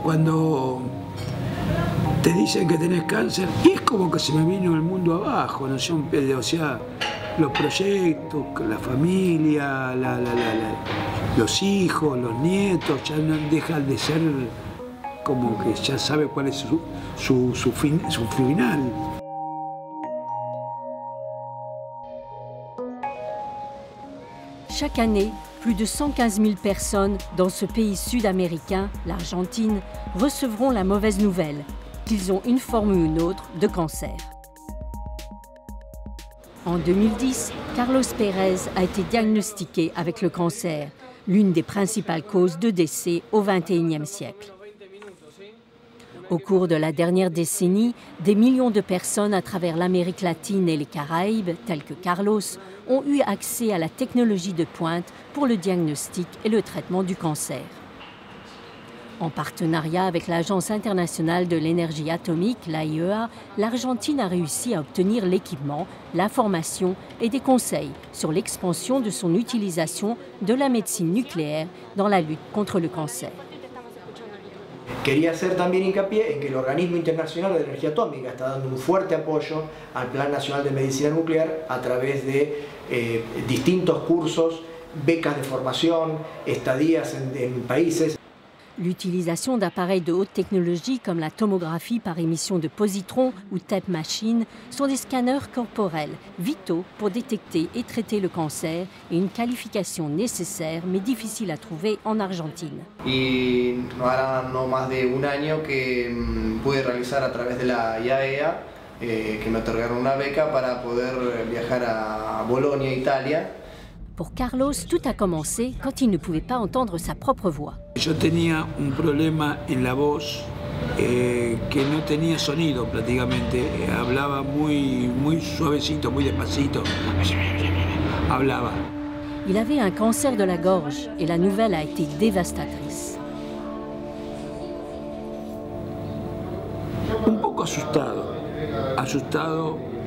Cuando te dicen que tenés cáncer, y es como que se me vino el mundo abajo, no sé, o sea, los proyectos, la familia, los hijos, los nietos, ya no dejan de ser como que ya sabe cuál es su final. Chaque année, plus de 115 000 personnes dans ce pays sud-américain, l'Argentine, recevront la mauvaise nouvelle qu'ils ont une forme ou une autre de cancer. En 2010, Carlos Pérez a été diagnostiqué avec le cancer, l'une des principales causes de décès au XXIe siècle. Au cours de la dernière décennie, des millions de personnes à travers l'Amérique latine et les Caraïbes, telles que Carlos, ont eu accès à la technologie de pointe pour le diagnostic et le traitement du cancer. En partenariat avec l'Agence internationale de l'énergie atomique, l'AIEA, l'Argentine a réussi à obtenir l'équipement, la formation et des conseils sur l'expansion de son utilisation de la médecine nucléaire dans la lutte contre le cancer. Quería hacer también hincapié en que el Organismo Internacional de Energía Atómica está dando un fuerte apoyo al Plan Nacional de Medicina Nuclear a través de distintos cursos, becas de formación, estadías en países. L'utilisation d'appareils de haute technologie comme la tomographie par émission de positrons ou TEP machine sont des scanners corporels vitaux pour détecter et traiter le cancer et une qualification nécessaire mais difficile à trouver en Argentine. Y ahora no más de un año que pude realizar a través de la IAEA, que me otorgaron una beca para poder viajar a Bolonia, Italia. Pour Carlos, tout a commencé quand il ne pouvait pas entendre sa propre voix. Yo tenía un problema en la voz que no tenía sonido prácticamente. Hablaba muy suavecito, muy despacito. Hablaba. Il avait un cancer de la gorge et la nouvelle a été dévastatrice. Un poco asustado,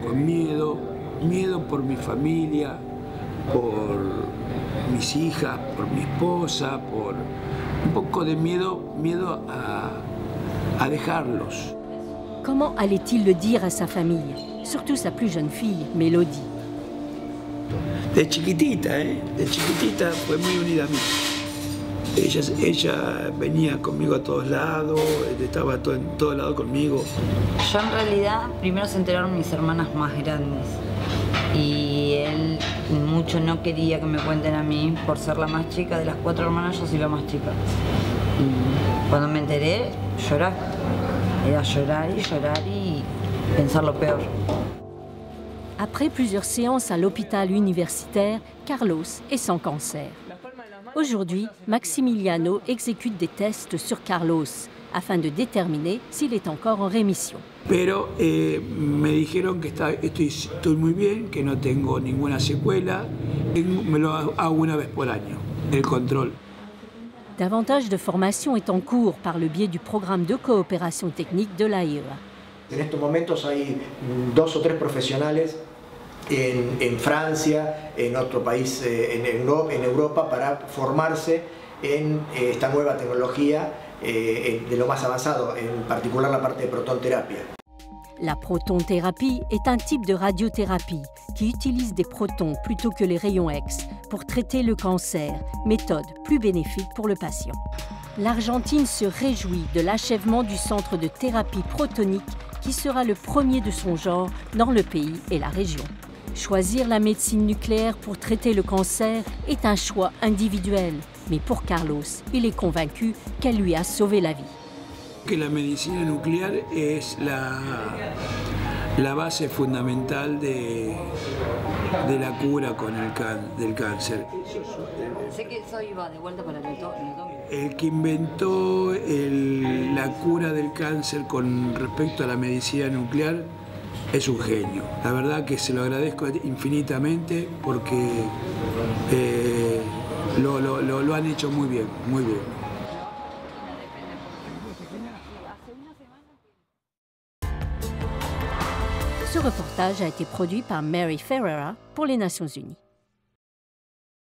con miedo por mi familia, por mis hijas, por mi esposa, por un poco de miedo a dejarlos. Comment allait-il le dire à sa famille, surtout sa plus jeune fille, Mélodie? De chiquitita fue muy unida a mí. Ella venía conmigo a todos lados, estaba en todos lados conmigo. Yo en realidad, primero se enteraron mis hermanas más grandes. Y él mucho no quería que me cuenten a mí por ser la más chica de las 4 hermanas. Yo soy la más chica. Y cuando me enteré, llorar. Era llorar y pensar lo peor. Après plusieurs séances à l'hôpital universitaire, Carlos est sans cancer. Aujourd'hui, Maximiliano exécute des tests sur Carlos afin de déterminer s'il est encore en rémission. Pero me dijeron que estoy muy bien, que no tengo ninguna secuela. Me lo hago una vez por año, el control. Davantage de formation est en cours par le biais du programme de coopération technique de l'AIEA. En estos momentos hay 2 o 3 profesionales en Francia, en otro país, en Europa, para formarse en esta nueva tecnología de lo más avanzado, en particular la parte de protonterapia. La protonthérapie est un type de radiothérapie qui utilise des protons plutôt que les rayons X pour traiter le cancer, méthode plus bénéfique pour le patient. L'Argentine se réjouit de l'achèvement du centre de thérapie protonique qui sera le premier de son genre dans le pays et la région. Choisir la médecine nucléaire pour traiter le cancer est un choix individuel, mais pour Carlos, il est convaincu qu'elle lui a sauvé la vie. Que la medicina nuclear es la base fundamental de la cura del cáncer. Sé que eso iba de vuelta para el El que inventó la cura del cáncer con respecto a la medicina nuclear es un genio. La verdad que se lo agradezco infinitamente porque lo han hecho muy bien, muy bien. Ce reportage a été produit par Mary Ferreira pour les Nations Unies.